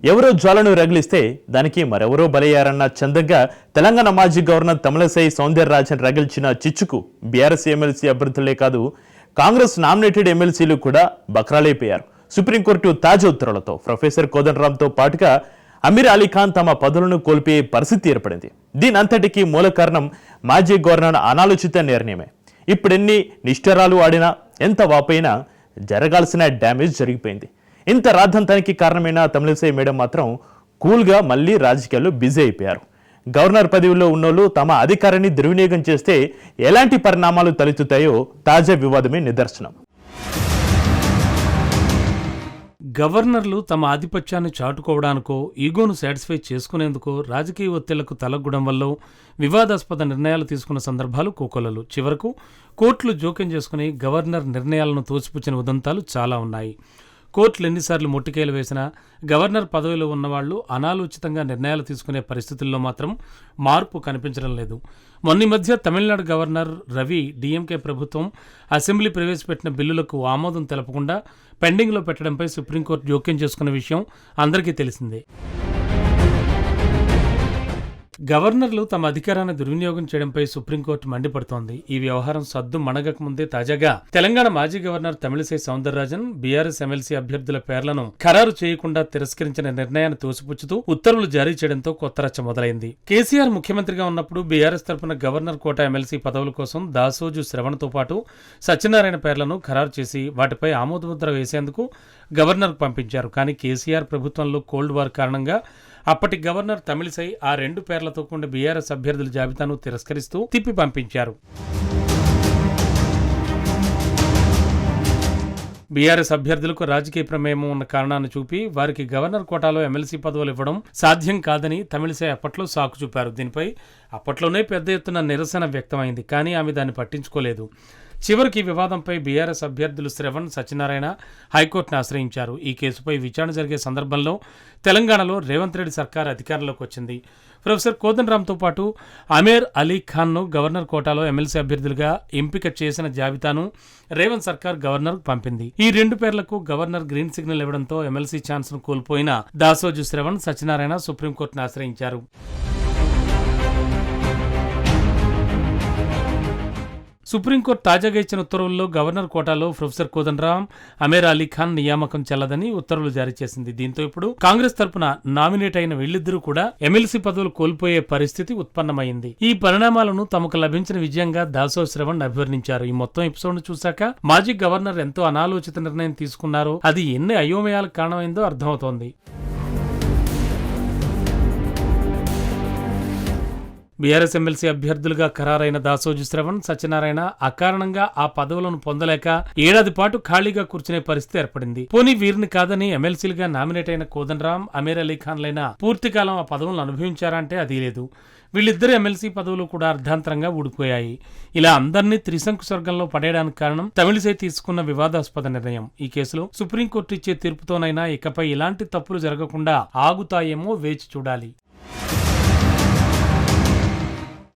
ఎవరో జ్వాలను రగిలిస్తే దానికి మరెవరో బలయ్యారన్న చందంగా తెలంగాణ మాజీ గవర్నర్ తమిళసై సౌందరరాజన్ రగిల్చిన చిచ్చుకు బీఆర్ఎస్ ఎమ్మెల్సీ అభ్యర్థులే కాదు కాంగ్రెస్ నామినేటెడ్ ఎమ్మెల్సీలు కూడా బక్రాలైపోయారు. సుప్రీంకోర్టు తాజా ఉత్తర్వులతో ప్రొఫెసర్ కోదండరాంతో పాటుగా అమీర్ అలీ ఖాన్ తమ పదవులను కోల్పోయే పరిస్థితి ఏర్పడింది. దీనంతటికీ మూల కారణం మాజీ గవర్నర్ అనాలోచిత నిర్ణయమే. ఇప్పుడెన్ని నిష్ఠరాలు ఆడినా ఎంత వాపైనా జరగాల్సిన డ్యామేజ్ జరిగిపోయింది. ఇంత రాద్ధాంతానికి కారణమైన తమిళసై మేడం మాత్రం కూల్గా మళ్ళీ రాజకీయాల్లో బిజీ అయిపోయారు. గవర్నర్ పదవిలో ఉన్నోళ్ళు తమ అధికారాన్ని దుర్వినియోగం చేస్తే ఎలాంటి పరిణామాలు తలెత్తుతాయో తాజా వివాదమే నిదర్శనం. గవర్నర్లు తమ ఆధిపత్యాన్ని చాటుకోవడానికో ఈగోను సాటిస్ఫై చేసుకునేందుకో రాజకీయ ఒత్తిళ్లకు తలగ్గడం వల్ల వివాదాస్పద నిర్ణయాలు తీసుకున్న సందర్భాలు కోకొల్లలు. చివరకు కోర్టులు జోక్యం చేసుకుని గవర్నర్ నిర్ణయాలను తోసిపుచ్చిన ఉదంతాలు చాలా ఉన్నాయి. కోర్టులు ఎన్నిసార్లు మొట్టికేలు వేసినా గవర్నర్ పదవిలో ఉన్నవాళ్లు అనాలోచితంగా నిర్ణయాలు తీసుకునే పరిస్థితుల్లో మాత్రం మార్పు కనిపించడం లేదు. మొన్న మధ్య తమిళనాడు గవర్నర్ రవి డీఎంకే ప్రభుత్వం అసెంబ్లీ ప్రవేశపెట్టిన బిల్లులకు ఆమోదం తెలపకుండా పెండింగ్లో పెట్టడంపై సుప్రీంకోర్టు జోక్యం చేసుకున్న విషయం అందరికీ తెలిసిందే. గవర్నర్లు తమ అధికారాన్ని దుర్వినియోగం చేయడంపై సుప్రీంకోర్టు మండిపడుతోంది. ఈ వ్యవహారం సద్దు మణగక ముందే తాజాగా తెలంగాణ మాజీ governor Tamilisai Soundararajan BRS MLC అభ్యర్థుల పేర్లను ఖరారు చేయకుండా తిరస్కరించిన నిర్ణయాన్ని తోసిపుచ్చుతూ ఉత్తర్వులు జారీ చేయడంతో కొత్త రచ్చ మొదలైంది. కేసీఆర్ ముఖ్యమంత్రిగా ఉన్నప్పుడు బీఆర్ఎస్ తరపున గవర్నర్ కోటా ఎమ్మెల్సీ పదవుల కోసం దాసోజు శ్రవణ్తో పాటు సత్యనారాయణ పేర్లను ఖరారు చేసి వాటిపై ఆమోదముద్ర వేసేందుకు గవర్నర్కు పంపించారు. కానీ కేసీఆర్ ప్రభుత్వంలో కోల్డ్ వార్ కారణంగా అప్పటి గవర్నర్ తమిళసై ఆ రెండు పేర్లతో కూడిన బీఆర్ఎస్ అభ్యర్థుల జాబితాను తిరస్కరిస్తూ తిప్పి పంపించారు. బీఆర్ఎస్ అభ్యర్థులకు రాజకీయ ప్రమేయం ఉన్న కారణాన్ని చూపి వారికి గవర్నర్ కోటాలో ఎమ్మెల్సీ పదవులు ఇవ్వడం సాధ్యం కాదని తమిళసై అప్పట్లో సాకు చూపారు. దీనిపై అప్పట్లోనే పెద్ద ఎత్తున నిరసన వ్యక్తమైంది. కానీ ఆమె దాన్ని పట్టించుకోలేదు. చివరికి వివాదంపై బీఆర్ఎస్ అభ్యర్థులు శ్రవణ్, సత్యనారాయణ హైకోర్టును ఆశ్రయించారు. ఈ కేసుపై విచారణ జరిగే సందర్భంలో తెలంగాణలో రేవంత్ రెడ్డి సర్కార్ అధికారంలోకి వచ్చింది. ప్రొఫెసర్ కోదండరాంతో పాటు అమీర్ అలీ ఖాన్ను గవర్నర్ కోటాలో ఎమ్మెల్సీ అభ్యర్థులుగా ఎంపిక చేసిన జాబితాను రేవంత్ సర్కార్ గవర్నర్కు పంపింది. ఈ రెండు పేర్లకు గవర్నర్ గ్రీన్ సిగ్నల్ ఇవ్వడంతో ఎమ్మెల్సీ ఛాన్స్ను కోల్పోయిన దాసోజు శ్రవణ్, సత్యనారాయణ సుప్రీంకోర్టును ఆశ్రయించారు. సుప్రీంకోర్టు తాజాగా ఇచ్చిన ఉత్తర్వుల్లో గవర్నర్ కోటాలో ప్రొఫెసర్ కోదండరాం, అమీర్ అలీ ఖాన్ నియామకం చెల్లదని ఉత్తర్వులు జారీ చేసింది. దీంతో ఇప్పుడు కాంగ్రెస్ తరపున నామినేట్ అయిన వీళ్ళిద్దరూ కూడా ఎమ్మెల్సీ పదవులు కోల్పోయే పరిస్థితి ఉత్పన్నమైంది. ఈ పరిణామాలను తమకు లభించిన విజయంగా దాసో శ్రవణ్ అభివర్ణించారు. ఈ మొత్తం ఎపిసోడ్ చూశాక మాజీ గవర్నర్ ఎంతో అనాలోచిత నిర్ణయం తీసుకున్నారో, అది ఎన్ని అయోమయాలకు కారణమైందో అర్థమవుతోంది. బీఆర్ఎస్ ఎమ్మెల్సీ అభ్యర్థులుగా ఖరారైన దాసోజు శ్రవణ్, సత్యనారాయణ అకారణంగా ఆ పదవులను పొందలేక ఏడాది పాటు ఖాళీగా కూర్చునే పరిస్థితి ఏర్పడింది. పోనీ వీరిని కాదని ఎమ్మెల్సీలుగా నామినేట్ అయిన కోదండరాం, అమీర్ అలీ ఖాన్లైనా పూర్తికాలం ఆ పదవులను అనుభవించారంటే అది లేదు. వీళ్ళిద్దరు ఎమ్మెల్సీ పదవులు కూడా అర్ధాంతరంగా ఊడిపోయాయి. ఇలా అందరినీ త్రిశంకు స్వర్గంలో పడేయడానికి కారణం తమిళసై తీసుకున్న వివాదాస్పద నిర్ణయం. ఈ కేసులో సుప్రీంకోర్టు ఇచ్చే తీర్పుతోనైనా ఇకపై ఇలాంటి తప్పులు జరగకుండా ఆగుతాయేమో వేచి చూడాలి.